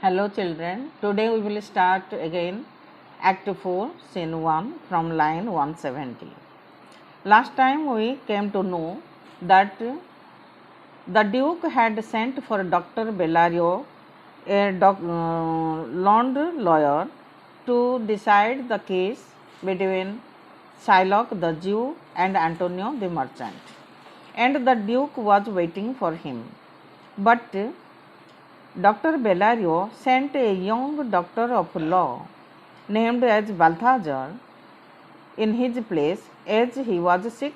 Hello children, today we will start again Act 4 Scene 1 from line 170. Last time we came to know that the Duke had sent for Dr. Bellario, a learned lawyer, to decide the case between Shylock the Jew and Antonio the merchant, and the Duke was waiting for him. But Dr. Bellario sent a young doctor of law named as Balthazar in his place, as he was sick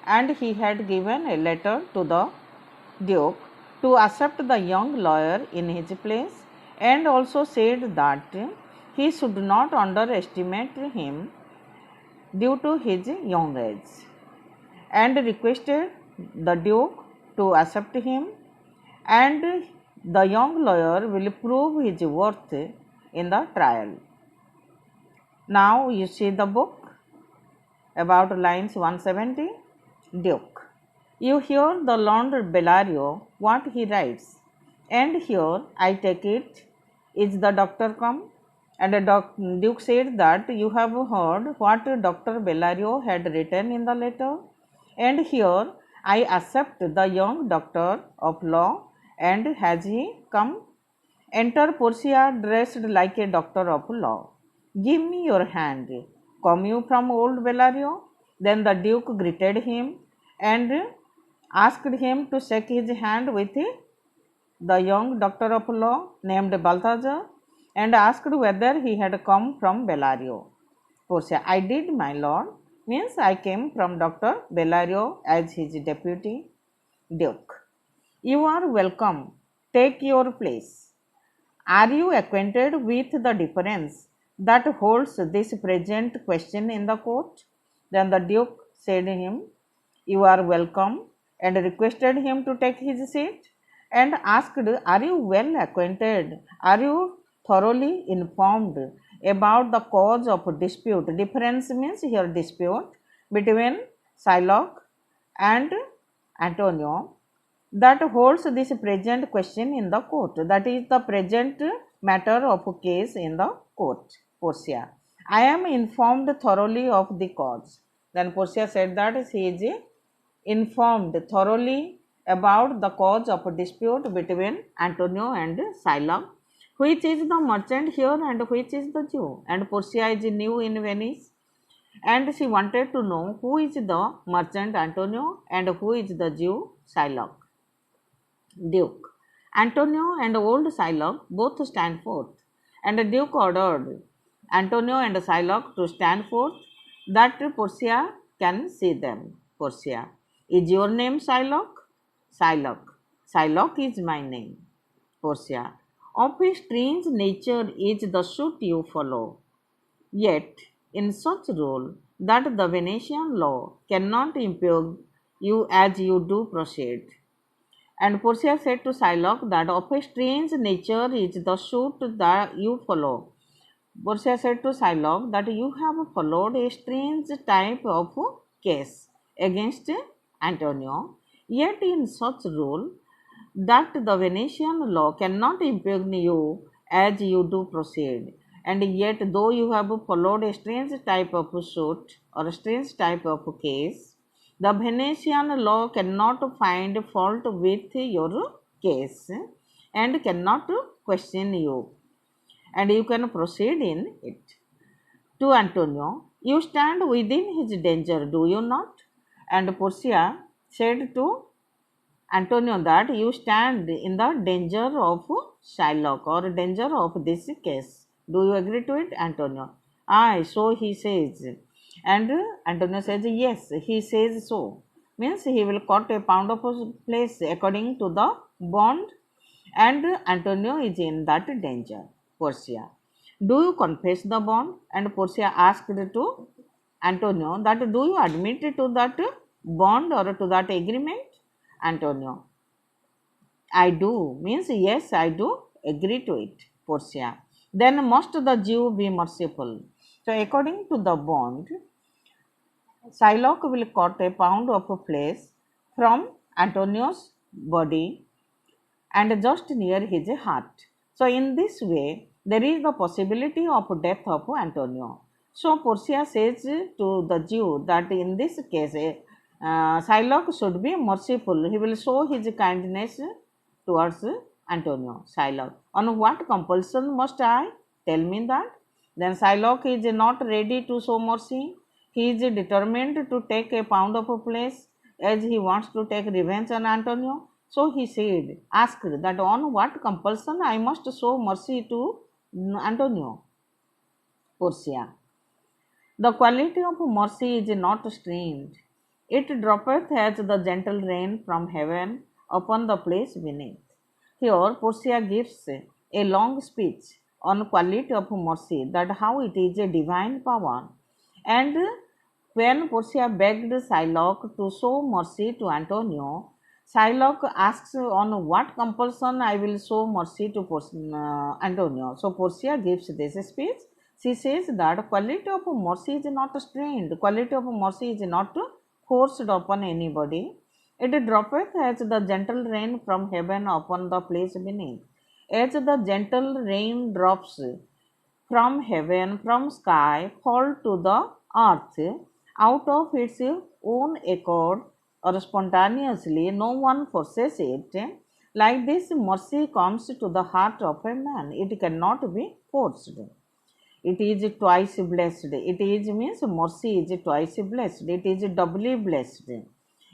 and he had given a letter to the Duke to accept the young lawyer in his place, and also said that he should not underestimate him due to his young age, and requested the Duke to accept him, and the young lawyer will prove his worth in the trial. Now you see the book about lines 170. Duke. You hear the learned Bellario what he writes, and here I take it is the doctor come, and the Duke said that you have heard what Dr. Bellario had written in the letter, and here I accept the young doctor of law, and has he come? Enter Portia dressed like a doctor of law. Give me your hand. Come you from old Bellario? Then the Duke greeted him and asked him to shake his hand with the young doctor of law named Balthazar, and asked whether he had come from Bellario. Portia, I did, my lord, means I came from Dr. Bellario as his deputy. Duke. You are welcome. Take your place. Are you acquainted with the difference that holds this present question in the court? Then the Duke said to him, You are welcome, and requested him to take his seat, and asked, Are you well acquainted? Are you thoroughly informed about the cause of dispute? Difference means here dispute between Shylock and Antonio that holds this present question in the court. That is the present matter of case in the court. Portia. I am informed thoroughly of the cause. Then Portia said that she is informed thoroughly about the cause of dispute between Antonio and Shylock, which is the merchant here and which is the Jew. And Portia is new in Venice, and she wanted to know who is the merchant Antonio and who is the Jew Shylock. Duke. Antonio and old Shylock both stand forth, and the Duke ordered Antonio and Shylock to stand forth that Portia can see them. Portia. Is your name Shylock? Shylock. Shylock is my name. Portia. Of a strange nature is the suit you follow, yet in such rule that the Venetian law cannot impugn you as you do proceed. And Portia said to Shylock that of a strange nature is the suit that you follow. Portia said to Shylock that you have followed a strange type of case against Antonio, yet in such rule that the Venetian law cannot impugn you as you do proceed. And yet, though you have followed a strange type of suit or a strange type of case, the Venetian law cannot find fault with your case and cannot question you, and you can proceed in it. To Antonio, you stand within his danger, do you not? And Portia said to Antonio that you stand in the danger of Shylock or danger of this case. Do you agree to it, Antonio? Aye, so he says. And Antonio says, yes, he says so. Means he will cut a pound of place according to the bond, and Antonio is in that danger. Portia. Do you confess the bond? And Portia asked to Antonio that do you admit to that bond or to that agreement? Antonio. I do means yes, I do agree to it. Portia. Then must the Jew be merciful. So according to the bond, Shylock will cut a pound of flesh from Antonio's body and just near his heart, So in this way, there is the possibility of death of Antonio. So Portia says to the Jew that in this case, Shylock should be merciful. He will show his kindness towards Antonio. Shylock, on what compulsion must I? Tell me that. Then Shylock is not ready to show mercy. He is determined to take a pound of flesh as he wants to take revenge on Antonio. So he said, asked that on what compulsion I must show mercy to Antonio. Portia. The quality of mercy is not strained. It droppeth as the gentle rain from heaven upon the place beneath. Here Portia gives a long speech on quality of mercy, that how it is a divine power. And when Portia begged Shylock to show mercy to Antonio, Shylock asks on what compulsion I will show mercy to Antonio. So Portia gives this speech. She says that quality of mercy is not strained, quality of mercy is not forced upon anybody. It droppeth as the gentle rain from heaven upon the place beneath. As the gentle rain drops from heaven, from sky, fall to the earth out of its own accord or spontaneously, no one forces it. Like this, mercy comes to the heart of a man. It cannot be forced. It is twice blessed. It is means mercy is twice blessed. It is doubly blessed.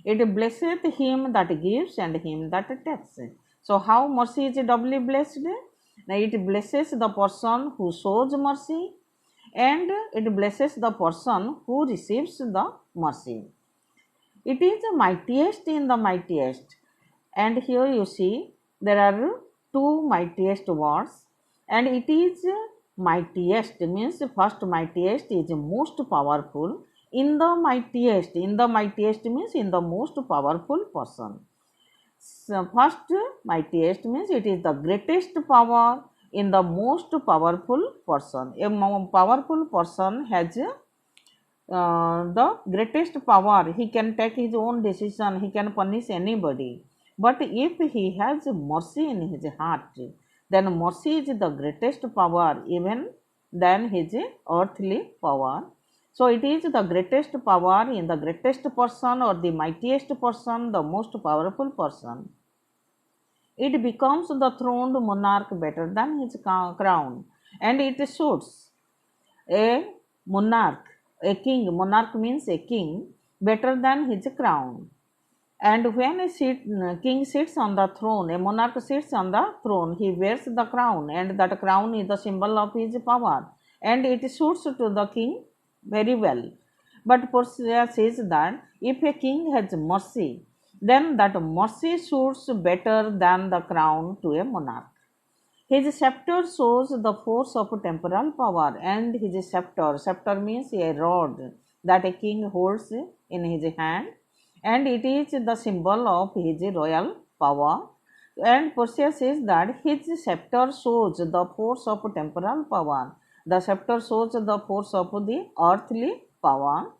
It blesseth him that gives and him that takes. So how mercy is doubly blessed? Now it blesses the person who shows mercy, and it blesses the person who receives the mercy. It is the mightiest in the mightiest. And here you see there are two mightiest words, and it is mightiest means first mightiest is most powerful. In the mightiest means in the most powerful person. So first mightiest means it is the greatest power in the most powerful person. A powerful person has the greatest power. He can take his own decision, he can punish anybody. But if he has mercy in his heart, then mercy is the greatest power even than his earthly power. So it is the greatest power in the greatest person or the mightiest person, the most powerful person. It becomes the throned monarch better than his crown, and it suits a monarch, a king. Monarch means a king better than his crown. And when a king sits on the throne, a monarch sits on the throne, he wears the crown, and that crown is the symbol of his power, and it suits to the king very well. But Portia says that if a king has mercy, then that mercy suits better than the crown to a monarch. His scepter shows the force of temporal power, and his scepter means a rod that a king holds in his hand, and it is the symbol of his royal power. And Portia says that his scepter shows the force of temporal power. The scepter shows the force of the earthly power,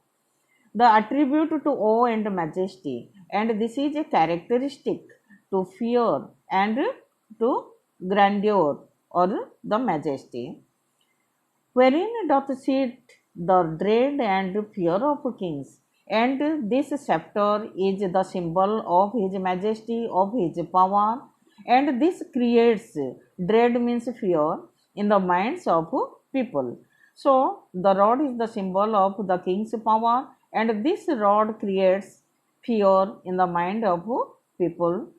the attribute to awe and majesty, and this is a characteristic to fear and to grandeur or the majesty, wherein doth sit the dread and fear of kings. And this scepter is the symbol of his majesty, of his power, and this creates dread means fear in the minds of people. So the rod is the symbol of the king's power, and this rod creates fear in the mind of people.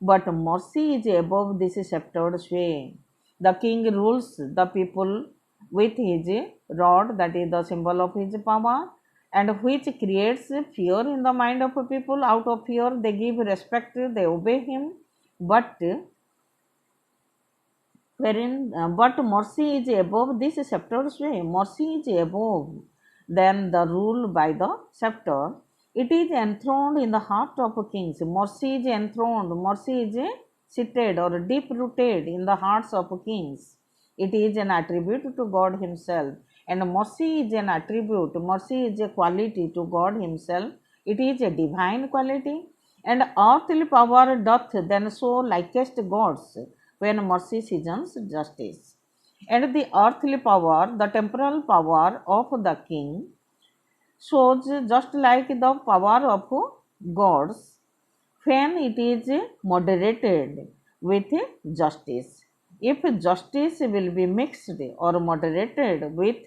But mercy is above this sceptered sway. The king rules the people with his rod, that is the symbol of his power, and which creates fear in the mind of people. Out of fear, they give respect, they obey him. But but mercy is above this sceptered sway. Mercy is above than the rule by the scepter. It is enthroned in the heart of kings. Mercy is enthroned. Mercy is seated or deep rooted in the hearts of kings. It is an attribute to God Himself. And mercy is an attribute. Mercy is a quality to God Himself. It is a divine quality. And earthly power doth then so likest gods. when mercy seasons justice. And the earthly power, the temporal power of the king, shows just like the power of gods when it is moderated with justice. If justice will be mixed or moderated with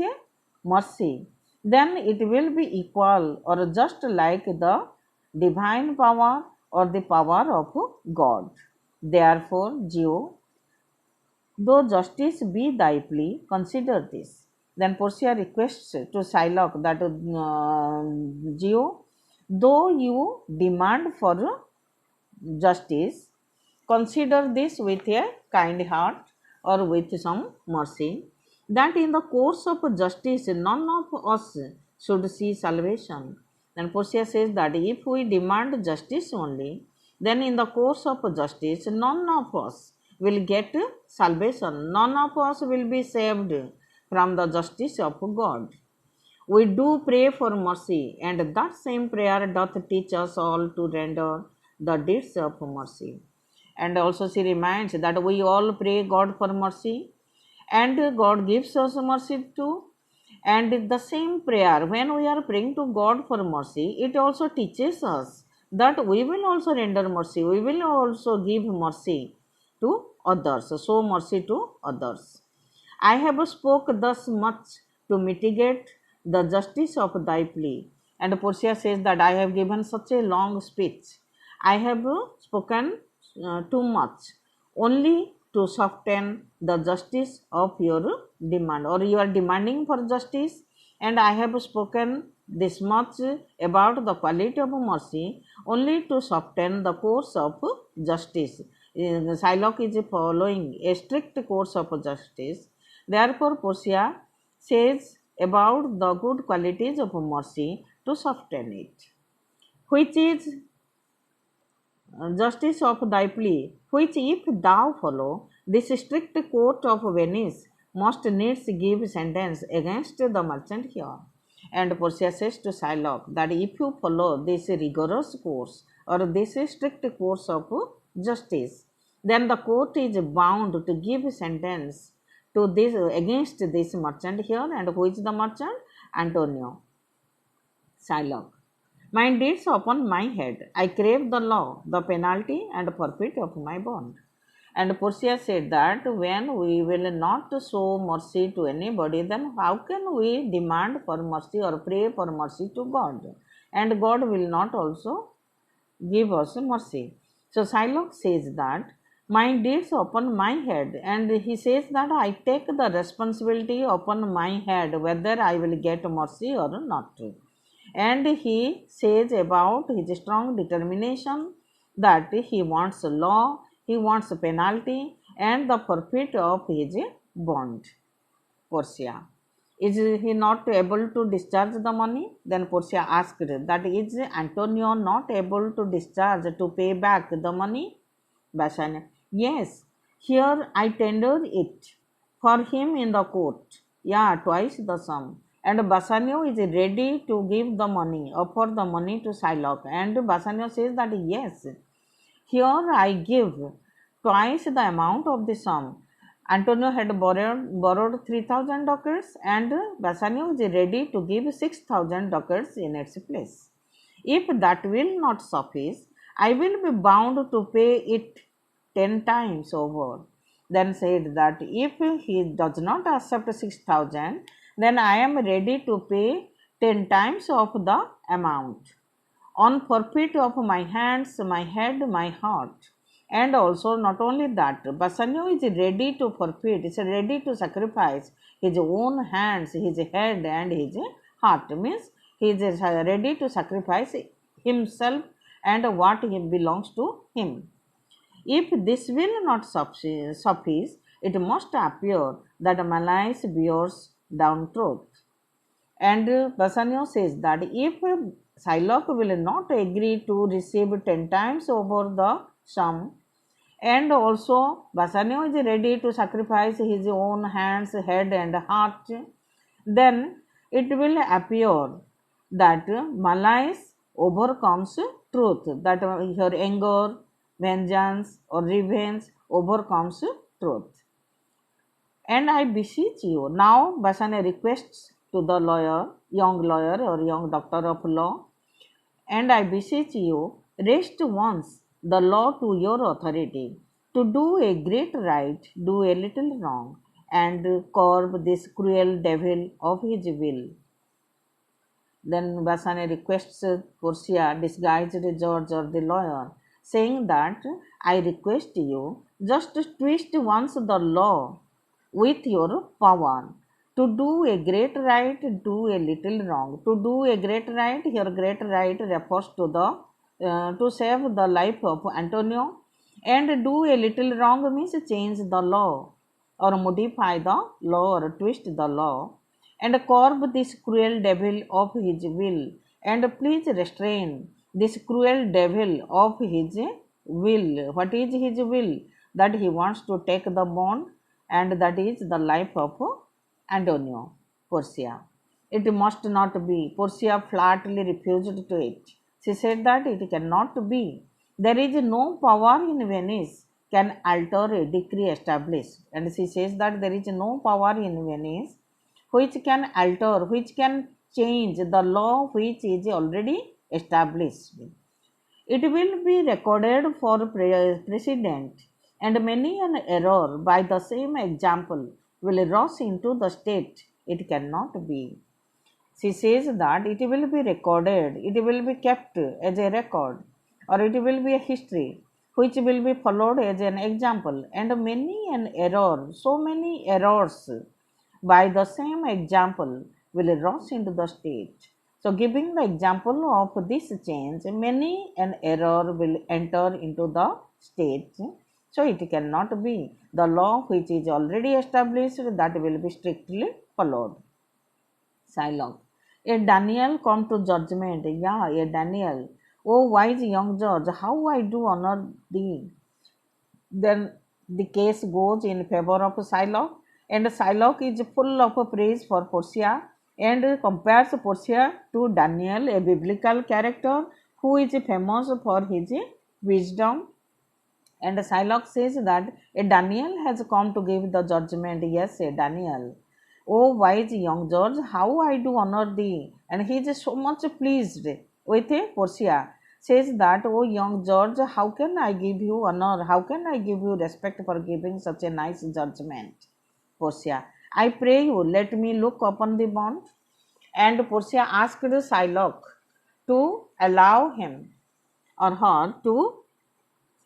mercy, then it will be equal or just like the divine power or the power of God. Therefore, Geo, though justice be thy plea, consider this. Then Portia requests to Shylock that Geo, though you demand for justice, consider this with a kind heart or with some mercy, that in the course of justice none of us should see salvation. Then Portia says that if we demand justice only, then in the course of justice none of us will get salvation, none of us will be saved from the justice of God. We do pray for mercy, and that same prayer doth teach us all to render the deeds of mercy. And also she reminds that we all pray God for mercy, and God gives us mercy too. And the same prayer, when we are praying to God for mercy, it also teaches us that we will also render mercy, we will also give mercy to others, show mercy to others. I have spoke thus much to mitigate the justice of thy plea. And Portia says that I have given such a long speech. I have spoken too much only to soften the justice of your demand, or you are demanding for justice, and I have spoken this much about the quality of mercy only to soften the course of justice. Shylock is following a strict course of justice. Therefore, Portia says about the good qualities of mercy to soften it, which is justice of thy plea, which if thou follow, this strict court of Venice must needs give sentence against the merchant here. And Portia says to Shylock that if you follow this rigorous course or this strict course of justice, then the court is bound to give sentence to this against this merchant here. And who is the merchant? Antonio. Shylock. My deeds upon my head. I crave the law, the penalty, and forfeit of my bond. And Portia said that when we will not show mercy to anybody, then how can we demand for mercy or pray for mercy to God? And God will not also give us mercy. So Shylock says that my deeds upon my head, and he says that I take the responsibility upon my head whether I will get mercy or not. And he says about his strong determination that he wants law, he wants penalty, and the forfeit of his bond. Portia. Is he not able to discharge the money? Then Portia asked that is Antonio not able to discharge, to pay back the money? Bassanio. Yes, here I tendered it for him in the court. Yeah, twice the sum. And Bassanio is ready to give the money, offer the money to Shylock. And Bassanio says that yes, here I give twice the amount of the sum. Antonio had borrowed 3,000 ducats, and Bassanio is ready to give 6,000 ducats in its place. If that will not suffice, I will be bound to pay it 10 times over. Then said that if he does not accept 6,000, then I am ready to pay 10 times of the amount on forfeit of my hands, my head, my heart. And also not only that, Bassanio is ready to forfeit, is ready to sacrifice his own hands, his head and his heart. Means he is ready to sacrifice himself and what belongs to him. If this will not suffice, it must appear that malice bears down truth. And Bassanio says that if Shylock will not agree to receive 10 times over the sum, and also Bassanio is ready to sacrifice his own hands, head and heart, then it will appear that malice overcomes truth, that your anger, vengeance or revenge overcomes truth. And I beseech you, now Basane requests to the young lawyer or young doctor of law, and I beseech you, rest once the law to your authority, to do a great right, do a little wrong, and curb this cruel devil of his will. Then Basane requests Portia, disguised judge or the lawyer, saying that I request you, just twist once the law with your power. To do a great right, do a little wrong. To do a great right, here great right refers to the to save the life of Antonio, and do a little wrong means change the law or modify the law or twist the law, and curb this cruel devil of his will, and please restrain this cruel devil of his will. What is his will? That he wants to take the bond, and that is the life of Antonio. Portia. It must not be. Portia flatly refused to it. She said that it cannot be. There is no power in Venice can alter a decree established. And she says that there is no power in Venice which can alter, which can change the law which is already established. It will be recorded for precedent, and many an error by the same example will rush into the state. It cannot be. She says that it will be recorded, it will be kept as a record, or it will be a history which will be followed as an example, and many an error, so many errors by the same example will rush into the state. So, giving the example of this change, many an error will enter into the state. So, it cannot be. The law which is already established, that will be strictly followed. Shylock. A Daniel come to judgment. Yeah, a Daniel. Oh, wise young judge, how I do honor thee. Then the case goes in favor of Shylock, and Shylock is full of praise for Portia and compares Portia to Daniel, a biblical character who is famous for his wisdom. And Shylock says that a Daniel has come to give the judgment. Yes, a Daniel. Oh, wise young judge, how I do honor thee. And he is so much pleased with Portia. Says that, oh young judge, how can I give you honor? How can I give you respect for giving such a nice judgment? Portia, I pray you, let me look upon the bond. And Portia asked Shylock to allow him or her to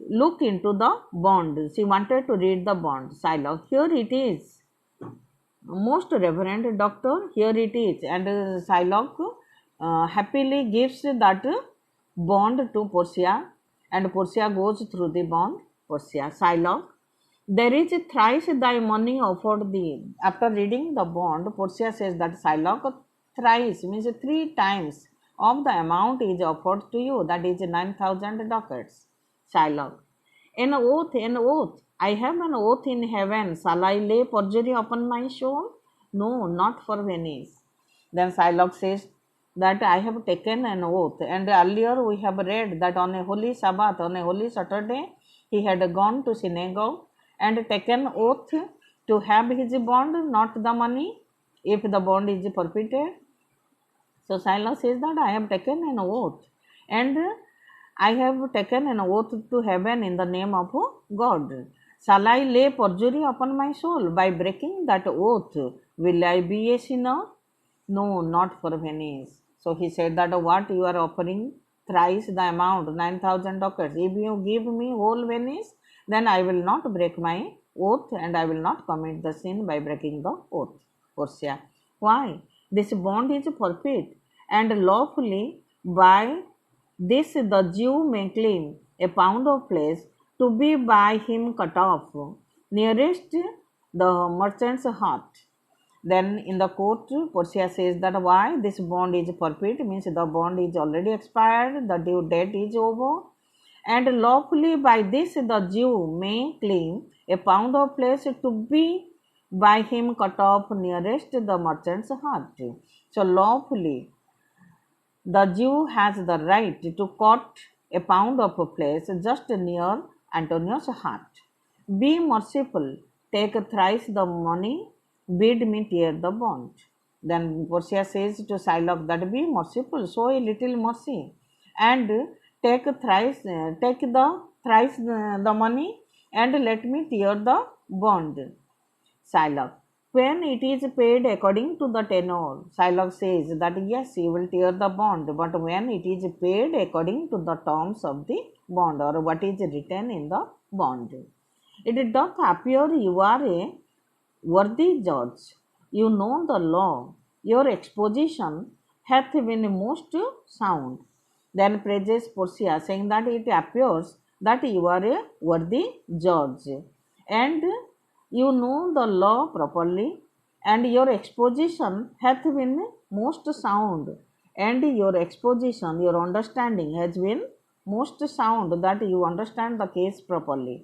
look into the bond. She wanted to read the bond. Shylock, here it is. Most reverend doctor, here it is. And Shylock happily gives that bond to Portia, and Portia goes through the bond. Portia, Shylock, there is thrice thy money offered thee. After reading the bond, Portia says that Shylock, thrice means 3 times of the amount is offered to you, that is 9,000 ducats. Shylock, an oath, an oath. I have an oath in heaven. Shall I lay perjury upon my soul? No, not for Venice. Then Shylock says that I have taken an oath. And earlier we have read that on a holy Sabbath, on a holy Saturday, he had gone to synagogue and taken oath to have his bond, not the money, if the bond is forfeited. So Shylock says that I have taken an oath, and I have taken an oath to heaven in the name of God. Shall I lay perjury upon my soul? By breaking that oath, will I be a sinner? No, not for Venice. So he said that what you are offering thrice the amount, 9,000 ducats. If you give me whole Venice, then I will not break my oath, and I will not commit the sin by breaking the oath. Portia, why? This bond is forfeit, and lawfully by this the Jew may claim a pound of flesh to be by him cut off nearest the merchant's heart. Then in the court, Portia says that why this bond is forfeit means the bond is already expired, the due date is over, and lawfully by this the Jew may claim a pound of flesh to be by him cut off nearest the merchant's heart. So lawfully the Jew has the right to cut a pound of flesh just near Antonio's heart. Be merciful take thrice the money, bid me tear the bond. Then Portia says to Shylock that be merciful, show a little mercy, and take the thrice the money, and let me tear the bond. Shylock. When it is paid according to the tenor, Shylock says that yes, you will tear the bond, but when it is paid according to the terms of the bond or what is written in the bond, it doth appear you are a worthy judge. You know the law. Your exposition hath been most sound. Then praises Portia, saying that it appears that you are a worthy judge, and you know the law properly, and your exposition hath been most sound, and your exposition, your understanding has been most sound, that you understand the case properly.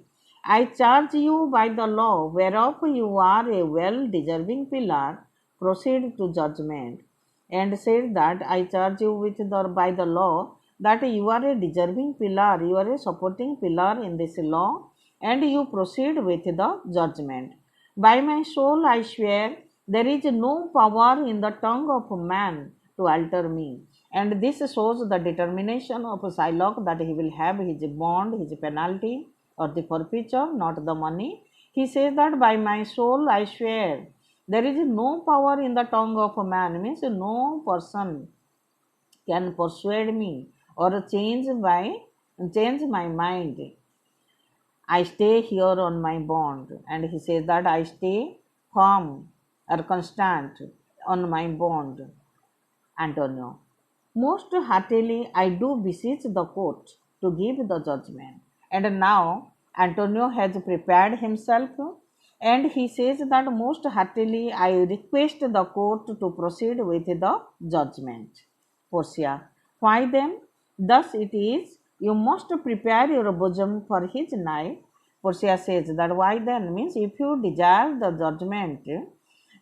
I charge you by the law whereof you are a well deserving pillar, proceed to judgment. And said that I charge you with by the law that you are a deserving pillar, you are a supporting pillar in this law, and you proceed with the judgment. By my soul I swear, there is no power in the tongue of man to alter me. And this shows the determination of Shylock that he will have his bond, his penalty, or the forfeiture, not the money. He says that by my soul I swear, there is no power in the tongue of a man, means no person can persuade me or change my mind. I stay here on my bond. And he says that I stay firm or constant on my bond. Antonio. Most heartily I do beseech the court to give the judgment. And now Antonio has prepared himself, and he says that most heartily I request the court to proceed with the judgment. Portia. Why then? Thus it is, you must prepare your bosom for his knife. Portia says that why then means if you desire the judgment,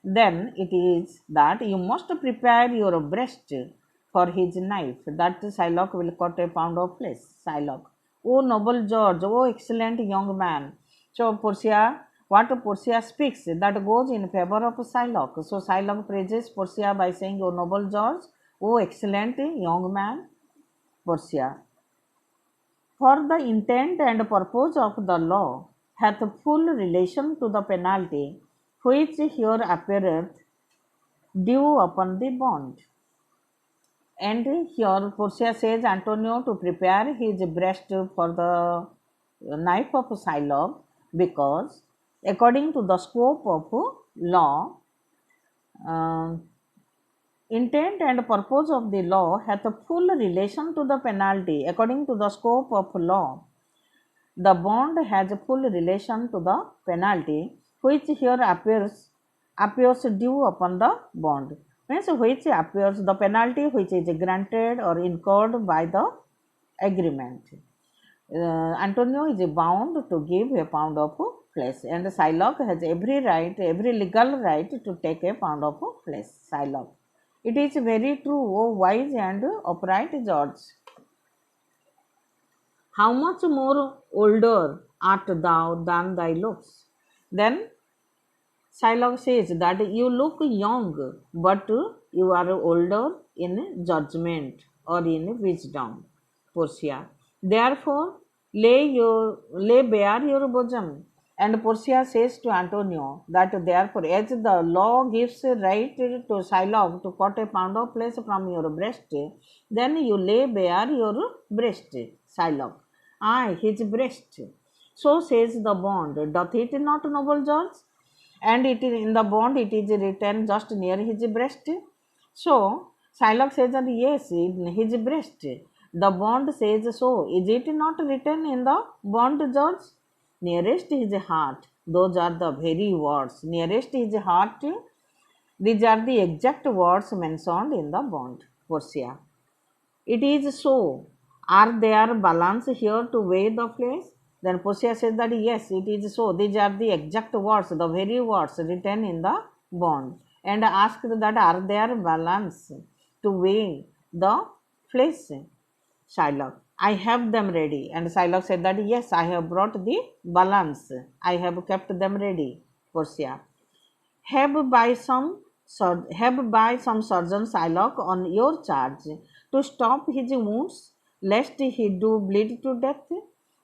then it is that you must prepare your breast for his knife, that Shylock will cut a pound of flesh. Shylock. O noble George, O excellent young man. So Portia, what Portia speaks, that goes in favor of Shylock. So Shylock praises Portia by saying, O noble George, O excellent young man. Portia. For the intent and purpose of the law hath full relation to the penalty which here appeareth due upon the bond. And here Portia says Antonio to prepare his breast for the knife of Shylock, because according to the scope of law, intent and purpose of the law hath a full relation to the penalty. According to the scope of law, the bond has a full relation to the penalty, which here appears due upon the bond. Means which appears the penalty which is granted or incurred by the agreement. Antonio is bound to give a pound of flesh, and Shylock has every right, every legal right to take a pound of flesh. Shylock. It is very true, O wise and upright George. How much more older art thou than thy looks? Then Shylock says that you look young, but you are older in judgment or in wisdom. Portia. Therefore, lay bare your bosom. And Portia says to Antonio that therefore, as the law gives right to Shylock to cut a pound of flesh from your breast, then you lay bare your breast, Shylock. Aye, his breast. So says the bond. Doth it not, noble George? And it is in the bond, it is written just near his breast. So Shylock says that yes, in his breast. The bond says so. Is it not written in the bond, George? Nearest his heart. Those are the very words. Nearest his heart. These are the exact words mentioned in the bond. Portia. It is so. Are there balance here to weigh the flesh? Then Portia says that yes, it is so. These are the exact words, the very words written in the bond. And asked that are there balance to weigh the flesh? Shylock. I have them ready. And Shylock said that yes, I have brought the balance. I have kept them ready. Portia. Have by some surgeon Shylock on your charge to stop his wounds, lest he do bleed to death.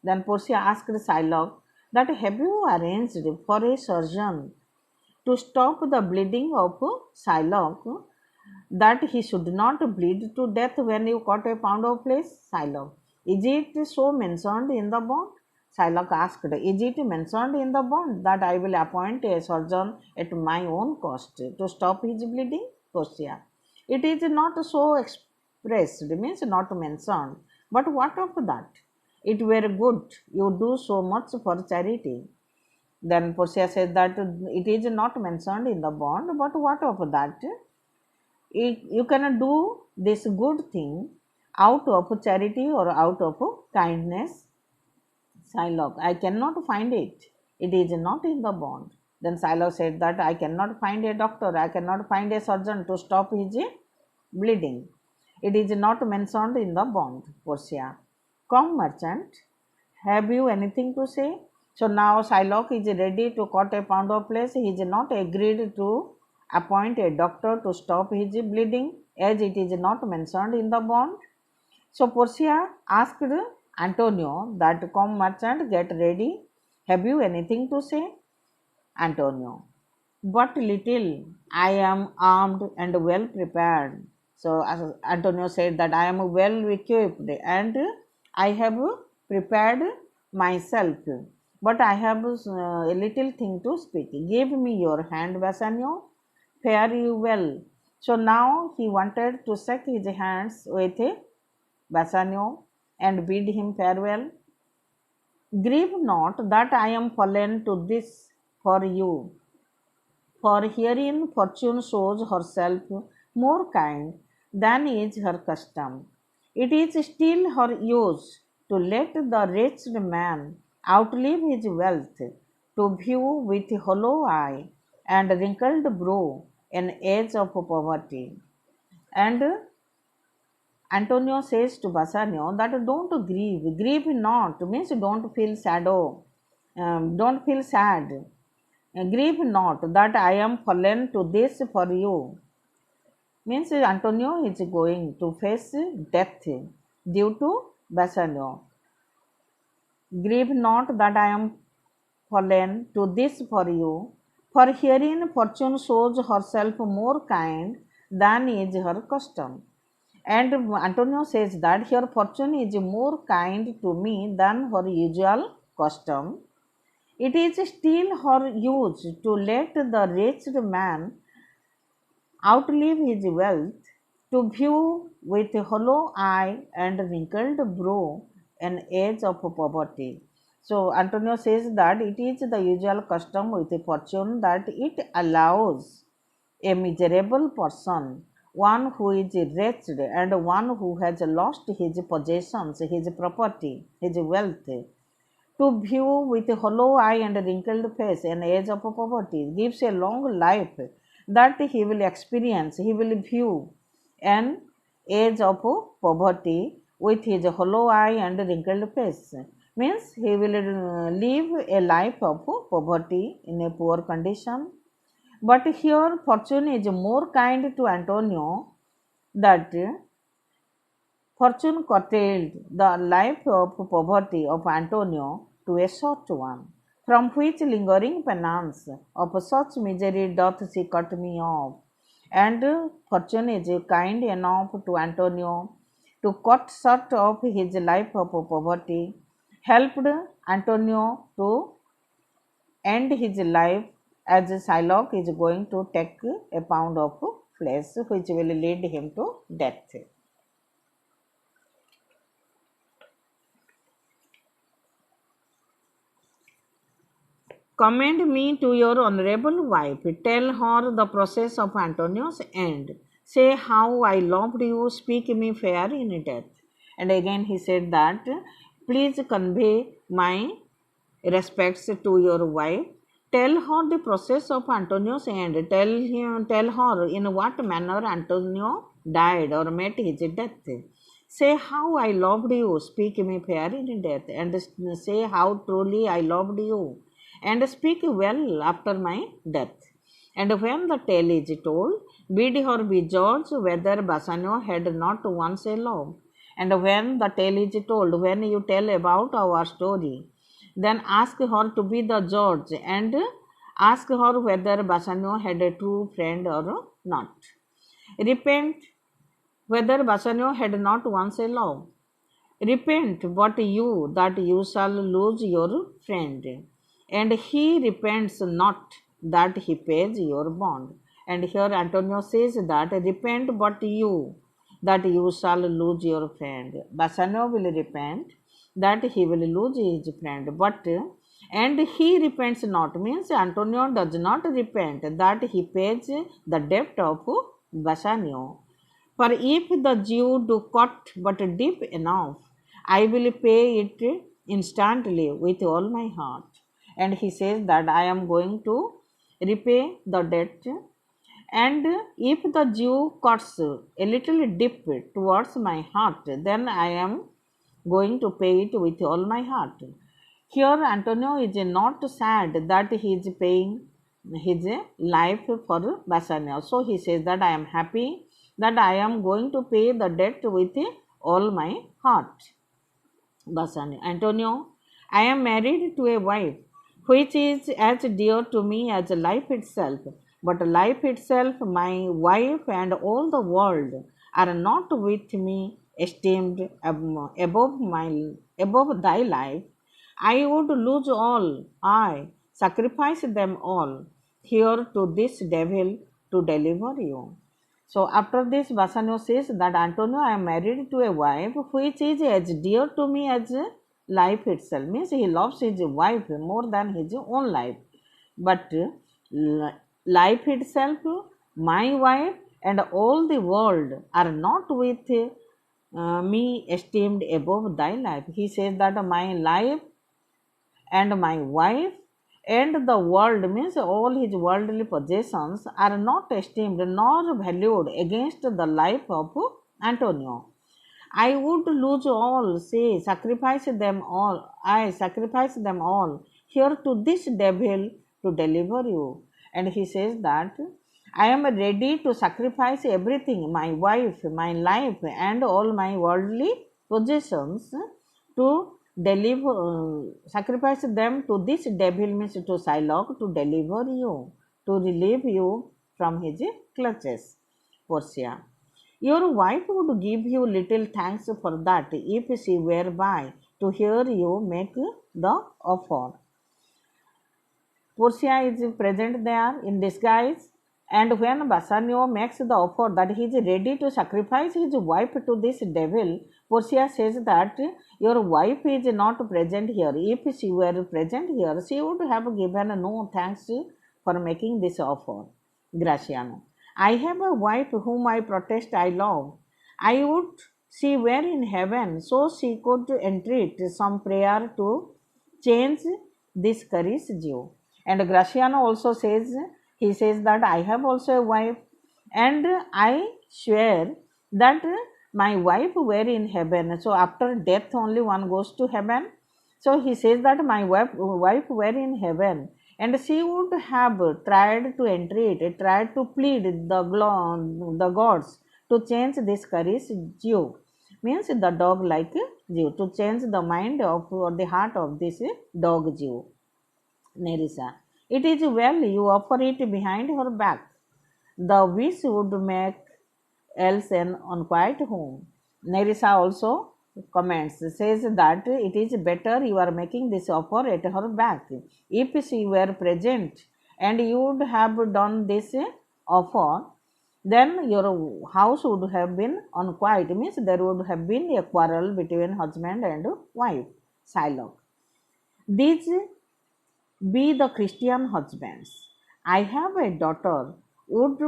Then Portia asked Shylock that have you arranged for a surgeon to stop the bleeding of Shylock, that he should not bleed to death when you cut a pound of flesh? Shylock. Is it so mentioned in the bond? Shylock asked, is it mentioned in the bond that I will appoint a surgeon at my own cost to stop his bleeding? Portia. It is not so expressed, means not mentioned. But what of that? It were good you do so much for charity. Then Portia said that it is not mentioned in the bond, but what of that? You cannot do this good thing out of charity or out of kindness. Shylock, I cannot find it. It is not in the bond. Then Shylock said that I cannot find a doctor, I cannot find a surgeon to stop his bleeding. It is not mentioned in the bond. Portia. Come, merchant, have you anything to say? So now Shylock is ready to cut a pound of flesh. He is not agreed to appoint a doctor to stop his bleeding, as it is not mentioned in the bond. So Portia asked Antonio that, come merchant, get ready. Have you anything to say? Antonio. But little, I am armed and well prepared. So Antonio said that I am well equipped and I have prepared myself. But I have a little thing to speak. Give me your hand, Bassanio. Fare you well. So now he wanted to shake his hands with Bassanio and bid him farewell. Grieve not that I am fallen to this for you, for herein fortune shows herself more kind than is her custom. It is still her use to let the wretched man outlive his wealth, to view with hollow eye and wrinkled brow an age of poverty. And Antonio says to Bassanio that don't grieve not, means don't feel don't feel sad. Grieve not that I am fallen to this for you. Means Antonio is going to face death due to Bassanio. Grieve not that I am fallen to this for you, for herein fortune shows herself more kind than is her custom. And Antonio says that here fortune is more kind to me than her usual custom. It is still her use to let the wretched man outlive his wealth, to view with hollow eye and wrinkled brow an age of poverty. So Antonio says that it is the usual custom with fortune that it allows a miserable person, one who is wretched and one who has lost his possessions, his property, his wealth, to view with a hollow eye and wrinkled face an age of poverty, gives a long life that he will experience, he will view an age of poverty with his hollow eye and wrinkled face. Means he will live a life of poverty in a poor condition. But here fortune is more kind to Antonio, that fortune curtailed the life of poverty of Antonio to a short one, from which lingering penance of such misery doth she cut me off. And fortune is kind enough to Antonio to cut short of his life of poverty, helped Antonio to end his life as Shylock is going to take a pound of flesh which will lead him to death. Commend me to your honorable wife. Tell her the process of Antonio's end. Say how I loved you. Speak me fair in death. And again he said that, please convey my respects to your wife. Tell her the process of Antonio's end. Tell her in what manner Antonio died or met his death. Say how I loved you. Speak me fair in death. And say how truly I loved you. and speak well after my death. And when the tale is told, bid her be judged whether Bassanio had not once a love. And when the tale is told, when you tell about our story, then ask her to be the judge and ask her whether Bassanio had a true friend or not. Repent whether Bassanio had not once a love. Repent, but you, that you shall lose your friend. And he repents not, that he pays your bond. And here Antonio says that repent, but you, that you shall lose your friend. Bassanio will repent, that he will lose his friend. But and he repents not, means Antonio does not repent, that he pays the debt of Bassanio. For if the Jew do cut but deep enough, I will pay it instantly with all my heart. And he says that I am going to repay the debt. And if the Jew cuts a little deep towards my heart, then I am going to pay it with all my heart. Here, Antonio is not sad that he is paying his life for Bassanio. So he says that I am happy that I am going to pay the debt with all my heart. Bassanio. Antonio, I am married to a wife which is as dear to me as life itself. But life itself, my wife, and all the world are not with me esteemed above thy life. I would lose all, I sacrifice them all here to this devil to deliver you. So after this, Bassanio says that Antonio, I am married to a wife which is as dear to me as life itself. Means he loves his wife more than his own life. But life itself, my wife, and all the world are not with me esteemed above thy life. He says that my life and my wife and the world, means all his worldly possessions, are not esteemed nor valued against the life of Antonio. I would lose all, say, sacrifice them all. I sacrifice them all here to this devil to deliver you. And he says that I am ready to sacrifice everything, my wife, my life, and all my worldly possessions to sacrifice them to this devil, means to Shylock, to deliver you, to relieve you from his clutches. Portia. Your wife would give you little thanks for that if she were by to hear you make the offer. Portia is present there in disguise, and when Bassanio makes the offer that he is ready to sacrifice his wife to this devil, Portia says that your wife is not present here. If she were present here, she would have given no thanks for making this offer. Graciano. I have a wife whom I protest I love. I would she were in heaven, so she could entreat some prayer to change this curry's Jew. And Graciano also says, he says that I have also a wife, and I swear that my wife were in heaven. So after death only one goes to heaven. So he says that my wife were in heaven, and she would have tried to entreat, tried to plead the gods to change this curry's Jew, means the dog like Jew, to change the mind of or the heart of this dog Jew. Nerissa. It is well you offer it behind her back. The wish would make else an unquiet home. Nerissa also comments, says that it is better you are making this offer at her back. If she were present and you would have done this offer, then your house would have been unquiet, means there would have been a quarrel between husband and wife. Shylock. These be the Christian husbands. I have a daughter. Would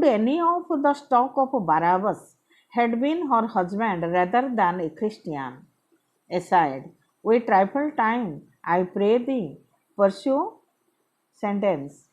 any of the stock of Barabbas had been her husband rather than a Christian? Aside, we trifle time, I pray thee, pursue sentence.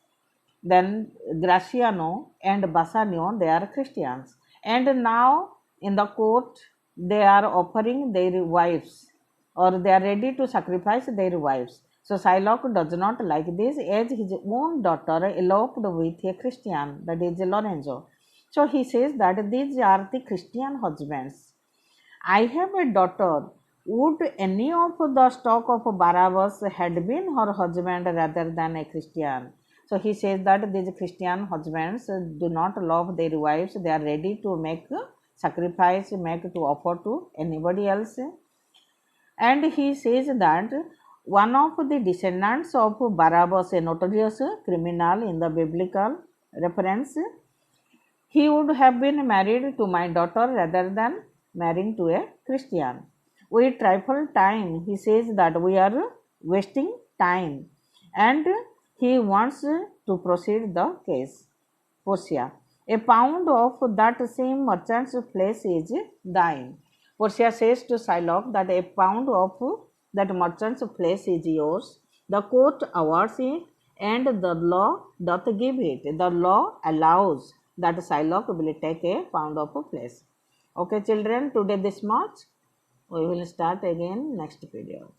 Then Graciano and Bassanio, they are Christians. And now in the court, they are offering their wives, or they are ready to sacrifice their wives. So Shylock does not like this, as his own daughter eloped with a Christian, that is Lorenzo. So he says that these are the Christian husbands. I have a daughter. Would any of the stock of Barabbas had been her husband rather than a Christian? So he says that these Christian husbands do not love their wives. They are ready to make sacrifice, make to offer to anybody else. And he says that one of the descendants of Barabbas, a notorious criminal in the biblical reference, he would have been married to my daughter rather than marrying to a Christian. We trifle time. He says that we are wasting time, and he wants to proceed the case. Portia, a pound of that same merchant's flesh is thine. Portia says to Shylock that a pound of that merchant's flesh is yours. The court awards it, and the law doth give it. The law allows that Shylock will take a pound of flesh. Okay, children, today this much. We will start again next video.